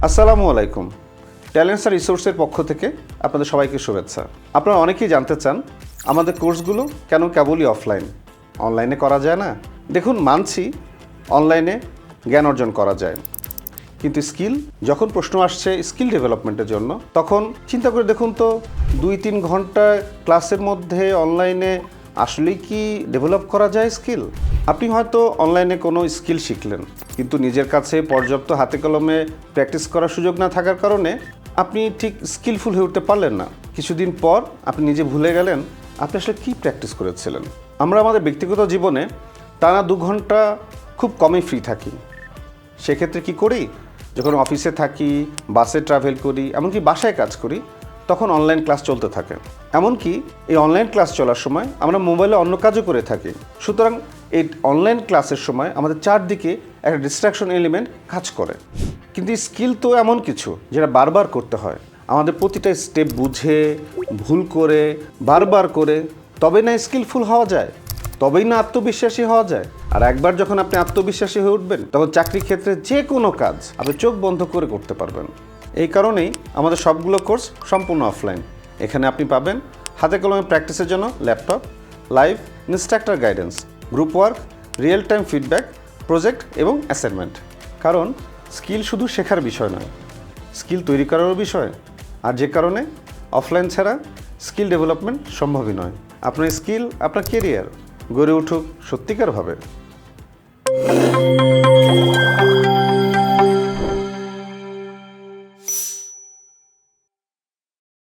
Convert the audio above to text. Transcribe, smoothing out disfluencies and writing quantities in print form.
আসসালামু আলাইকুম। ট্যালেন্টস আর রিসোর্সের পক্ষ থেকে আপনাদের সবাইকে শুভেচ্ছা। আপনারা অনেকেই জানতে চান আমাদের কোর্সগুলো কেন কেবলই অফলাইন, অনলাইনে করা যায় না? দেখুন, মানছি অনলাইনে জ্ঞান অর্জন করা যায়, কিন্তু স্কিল যখন প্রশ্ন আসছে স্কিল ডেভেলপমেন্টের জন্য, তখন চিন্তা করে দেখুন তো 2-3 ঘন্টা ক্লাসের মধ্যে অনলাইনে আসলেই কি ডেভেলপ করা যায় স্কিল? আপনি হয়তো অনলাইনে কোনো স্কিল শিখলেন, কিন্তু নিজের কাছে পর্যাপ্ত হাতে কলমে প্র্যাকটিস করার সুযোগ না থাকার কারণে আপনি ঠিক স্কিলফুল হয়ে উঠতে পারলেন না। কিছুদিন পর আপনি নিজে ভুলে গেলেন আপনি আসলে কী প্র্যাকটিস করেছিলেন। আমরা আমাদের ব্যক্তিগত জীবনে টানা 2 ঘন্টা খুব কমই ফ্রি থাকি। সেক্ষেত্রে কি করি? যখন অফিসে থাকি, বাসে ট্রাভেল করি, এমনকি বাসায় কাজ করি, তখন অনলাইন ক্লাস চলতে থাকে। এমনকি এই অনলাইন ক্লাস চলার সময় আমরা মোবাইলে অন্য কাজও করে থাকি। সুতরাং এই অনলাইন ক্লাসের সময় আমাদের চারদিকে একটা ডিস্ট্রাকশন এলিমেন্ট কাজ করে। কিন্তু স্কিল তো এমন কিছু যেটা বারবার করতে হয়। আমাদের প্রতিটা স্টেপ বুঝে, ভুল করে, বারবার করে তবে না স্কিলফুল হওয়া যায়, তবেই না আত্মবিশ্বাসী হওয়া যায়। আর একবার যখন আপনি আত্মবিশ্বাসী হয়ে উঠবেন, তখন চাকরির ক্ষেত্রে যে কোনো কাজ আপনি চোখ বন্ধ করে করতে পারবেন। এই কারণেই আমাদের সবগুলো কোর্স সম্পূর্ণ অফলাইন। এখানে আপনি পাবেন হাতে কলমে প্র্যাকটিসের জন্য laptop, live instructor guidance, group work, real time feedback, project এবং অ্যাসাইনমেন্ট। কারণ স্কিল শুধু শেখার বিষয় নয়, স্কিল তৈরি করারও বিষয়। আর যে কারণে অফলাইন ছাড়া স্কিল ডেভেলপমেন্ট সম্ভবই নয়। আপনার স্কিল, আপনার কেরিয়ার গড়ে উঠুক সত্যিকারভাবে।